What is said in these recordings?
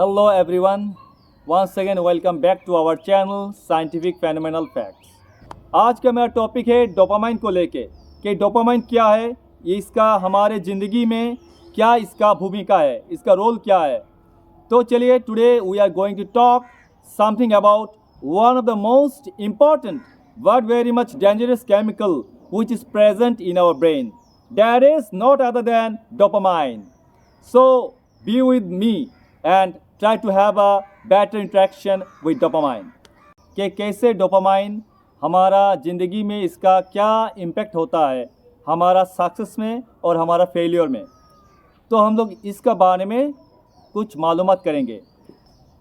Hello everyone, once again welcome back to our channel Scientific Phenomenal Facts. आज का मेरा topic है dopamine को लेके कि डोपामाइन क्या है, ये इसका हमारे ज़िंदगी में क्या इसका भूमिका है, इसका रोल क्या है. तो चलिए today we are going to talk something about one of the most important but very much dangerous chemical which is present in our brain. That is not other than dopamine. So be with me and try to have a better interaction with dopamine. कि कैसे dopamine हमारा ज़िंदगी में इसका क्या impact होता है हमारा सक्सेस में और हमारा फेलियर में. तो हम लोग इसका बारे में कुछ मालूमात करेंगे.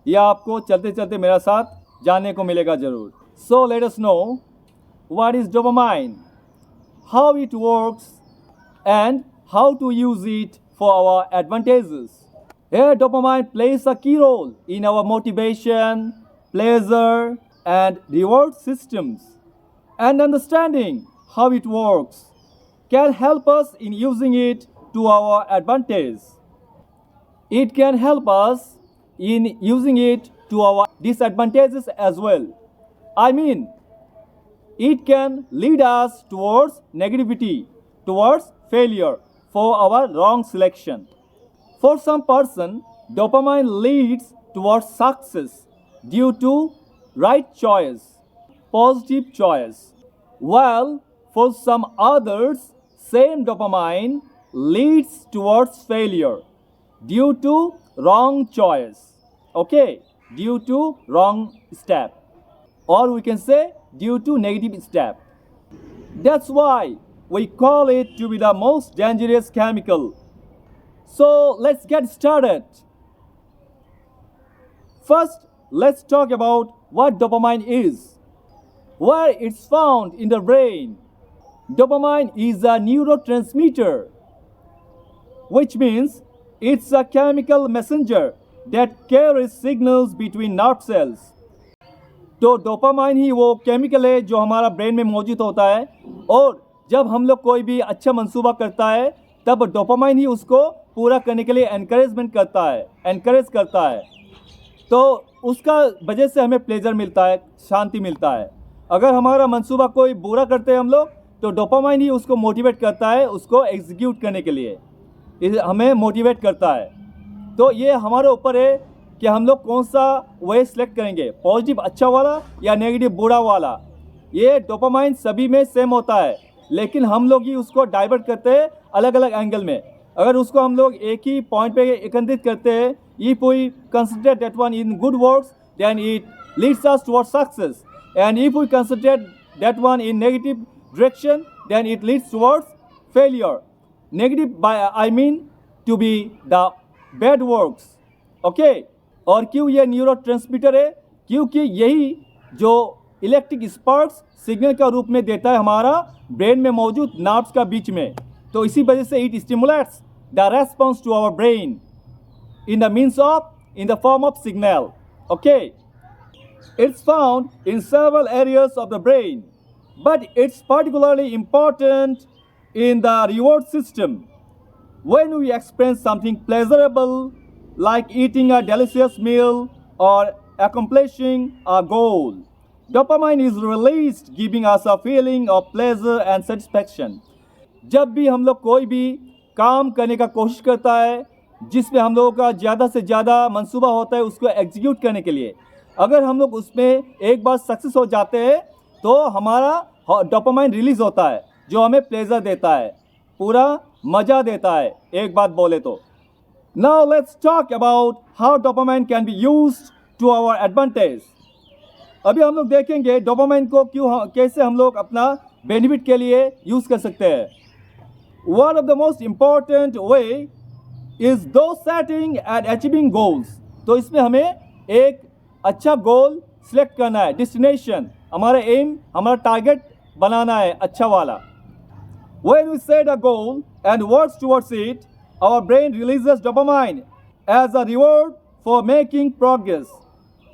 यह आपको चलते चलते मेरा साथ जानने को मिलेगा ज़रूर. So let us know what is dopamine, how it works and how to use it for our advantages. Here dopamine plays a key role in our motivation, pleasure and reward systems, and understanding how it works can help us in using it to our advantage. It can help us in using it to our disadvantages as well. I mean, it can lead us towards negativity, towards failure for our wrong selection. For some person, dopamine leads towards success due to right choice, positive choice, while for some others, same dopamine leads towards failure due to wrong choice. Okay, due to wrong step, or we can say due to negative step. That's why we call it to be the most dangerous chemical. So let's get started. First, let's talk about what dopamine is, where it's found in the brain. Dopamine is a neurotransmitter, which means it's a chemical messenger that carries signals between nerve cells. तो dopamine ही वो chemical है जो हमारा brain में मौजूद होता है, और जब हम लोग कोई भी अच्छा मंसूबा करता है तब डोपामाइन ही उसको पूरा करने के लिए एनकरेज करता है. तो उसका वजह से हमें प्लेजर मिलता है, शांति मिलता है. अगर हमारा मंसूबा कोई बुरा करते हैं हम लोग, तो डोपामाइन ही उसको मोटिवेट करता है, उसको एग्जीक्यूट करने के लिए हमें मोटिवेट करता है. तो ये हमारे ऊपर है कि हम लोग कौन सा वे सिलेक्ट करेंगे, पॉजिटिव अच्छा वाला या नेगेटिव बुरा वाला. ये डोपामाइन सभी में सेम होता है, लेकिन हम लोग ही उसको डाइवर्ट करते हैं अलग अलग एंगल में. अगर उसको हम लोग एक ही पॉइंट पे एकत्रित करते हैं, if we concentrate that one in good works, then it leads us towards success, and if we concentrate that one in negative direction, then it leads towards failure. Negative I mean to be the bad works. Okay, और क्यों ये neuro transmitter है? क्योंकि यही जो electric sparks signal का रूप में देता है हमारा ब्रेन में मौजूद नर्व्स का बीच में. तो इसी वजह से it stimulates the response to our brain in the form of signal. Okay, it's found in several areas of the brain, but it's particularly important in the reward system. When we experience something pleasurable like eating a delicious meal or accomplishing a goal, dopamine is released, giving us a feeling of pleasure and satisfaction. जब भी हम लोग कोई भी काम करने का कोशिश करता है जिसमें हम लोगों का ज़्यादा से ज़्यादा मंसूबा होता है उसको एग्जीक्यूट करने के लिए, अगर हम लोग उसमें एक बार सक्सेस हो जाते हैं तो हमारा डोपामाइन रिलीज़ होता है जो हमें प्लेजर देता है, पूरा मज़ा देता है एक बात बोले तो. Now let's talk about how dopamine can be used to our advantage. अभी हम लोग देखेंगे डोपामाइन को कैसे हम लोग अपना बेनिफिट के लिए यूज़ कर सकते हैं. One of the most important way is those setting and achieving goals. तो इसमें हमें एक अच्छा गोल सिलेक्ट करना है, डेस्टिनेशन, हमारा एम, हमारा टारगेट बनाना है अच्छा वाला. When we set a goal and work towards it, our brain releases dopamine as a reward for making progress.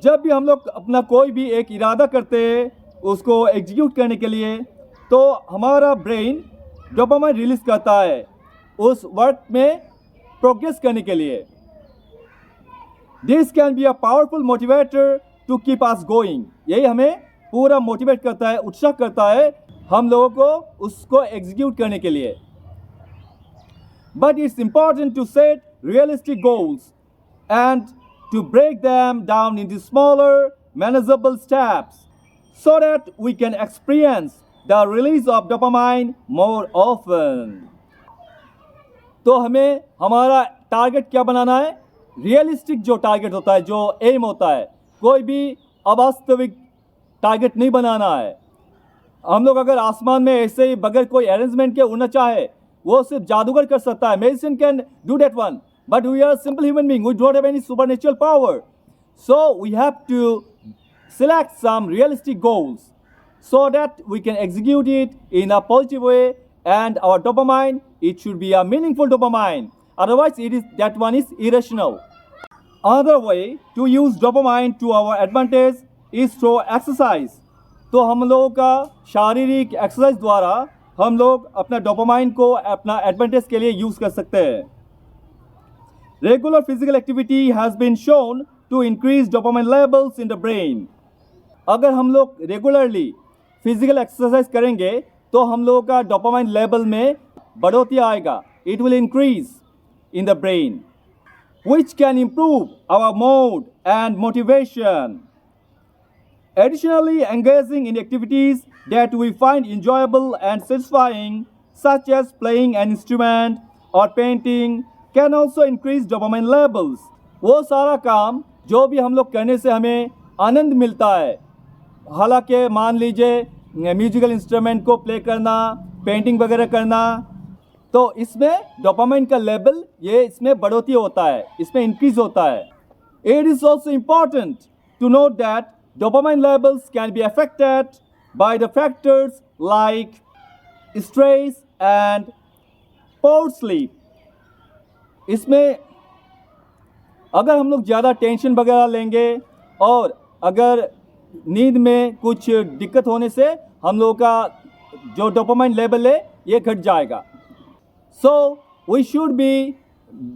जब भी हम लोग अपना कोई भी एक इरादा करते हैं उसको एग्जीक्यूट करने के लिए, तो हमारा ब्रेन डोपामाइन रिलीज करता है उस वर्क में प्रोग्रेस करने के लिए. This can be a powerful motivator to keep us going. यही हमें पूरा मोटिवेट करता है, उत्साह करता है हम लोगों को उसको एग्जीक्यूट करने के लिए. But it's important to set realistic goals and to break them down into smaller, manageable steps so that we can experience the release of dopamine more often. तो हमें हमारा टारगेट क्या बनाना है? रियलिस्टिक जो टारगेट होता है, जो एम होता है, कोई भी अवास्तविक टारगेट नहीं बनाना है. हम लोग अगर आसमान में ऐसे ही बगैर कोई अरेंजमेंट के उड़ना चाहे, वो सिर्फ जादूगर कर सकता है. Medicine can do that one, but we are simple human being. We don't have any supernatural power. So we have to select some realistic goals so that we can execute it in a positive way, and our dopamine, it should be a meaningful dopamine. Otherwise, that one is irrational. Another way to use dopamine to our advantage is through exercise. तो हम लोगों का शारीरिक exercise द्वारा हम लोग अपना dopamine को अपना एडवांटेज के लिए यूज कर सकते हैं. Regular physical activity has been shown to increase dopamine levels in the brain. अगर हम लोग रेगुलरली फिजिकल एक्सरसाइज करेंगे तो हम लोगों का डोपामाइन लेवल में बढ़ोतरी आएगा. It will increase in the brain, which can improve our mood and motivation. Additionally, engaging in activities that we find enjoyable and satisfying, such as playing an instrument or painting, can also increase dopamine levels. वो सारा काम जो भी हम लोग करने से हमें आनंद मिलता है, हालांकि मान लीजिए म्यूजिकल इंस्ट्रूमेंट को प्ले करना, पेंटिंग वगैरह करना, तो इसमें डोपामाइन का लेवल ये इसमें बढ़ोतरी होता है, इसमें इंक्रीज होता है. It is also important to note that dopamine levels can be affected by the factors like stress and poor sleep. इसमें अगर हम लोग ज़्यादा टेंशन वगैरह लेंगे और अगर नींद में कुछ दिक्कत होने से हम लोगों का जो डोपामाइन लेवल है ये घट जाएगा. So we should be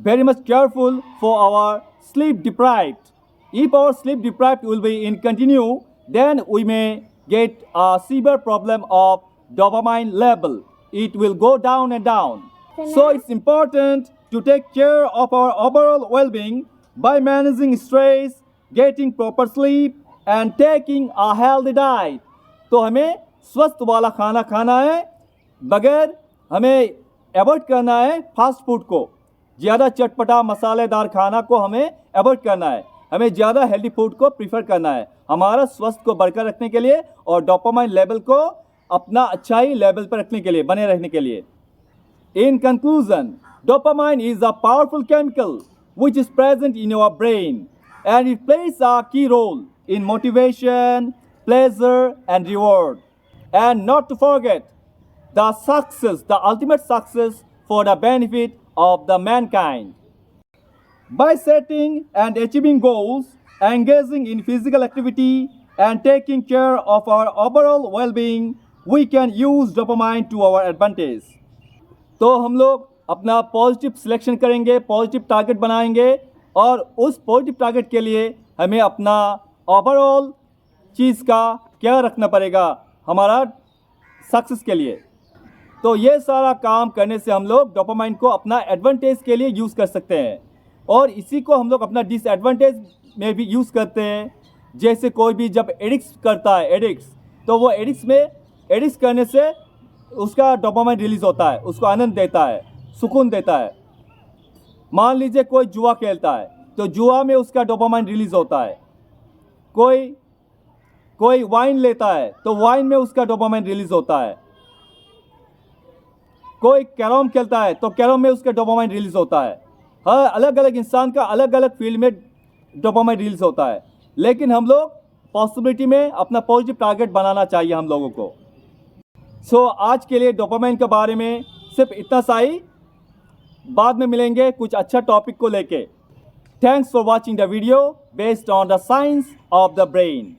very much careful for our sleep deprived. If our sleep deprived will be in continue, then we may get a severe problem of dopamine level. It will go down and down. So it's important to take care of our overall well-being by managing stress, getting proper sleep, and taking a healthy diet. तो हमें स्वस्थ वाला खाना खाना है, बगैर हमें avoid करना है फास्ट फूड को, ज़्यादा चटपटा मसालेदार खाना को हमें अवॉइड करना है, हमें ज़्यादा हेल्दी फूड को प्रीफर करना है हमारा स्वास्थ्य को बरकरार रखने के लिए और डोपामाइन लेवल को अपना अच्छा ही लेवल पर रखने के लिए, बने रहने के लिए. In conclusion, dopamine is a powerful chemical which is present in our brain, and it plays a key role in motivation, pleasure, and reward. And not to forget, the success, the ultimate success for the benefit of the mankind. By setting and achieving goals, engaging in physical activity, and taking care of our overall well-being, we can use dopamine to our advantage. तो हम लोग अपना positive selection करेंगे, positive target बनाएंगे और उस positive target के लिए हमें अपना ओवरऑल चीज़ का क्या रखना पड़ेगा हमारा सक्सेस के लिए. तो ये सारा काम करने से हम लोग डोपामाइन को अपना एडवांटेज के लिए यूज़ कर सकते हैं और इसी को हम लोग अपना डिसएडवांटेज में भी यूज़ करते हैं. जैसे कोई भी जब एडिक्स करता है, तो वो एडिक्स करने से उसका डोपामाइन रिलीज होता है, उसको आनंद देता है, सुकून देता है. मान लीजिए कोई जुआ खेलता है तो जुआ में उसका डोपामाइन रिलीज होता है. कोई वाइन लेता है तो वाइन में उसका डोपामाइन रिलीज होता है. कोई कैरम खेलता है तो कैरम में उसका डोपामाइन रिलीज होता है. हर अलग अलग इंसान का अलग अलग फील्ड में डोपामाइन रिलीज होता है. लेकिन हम लोग पॉसिबिलिटी में अपना पॉजिटिव टारगेट बनाना चाहिए हम लोगों को. सो आज के लिए डोपामाइन के बारे में सिर्फ इतना सा ही. बाद में मिलेंगे कुछ अच्छा टॉपिक को लेके. Thanks for watching the video based on the science of the brain.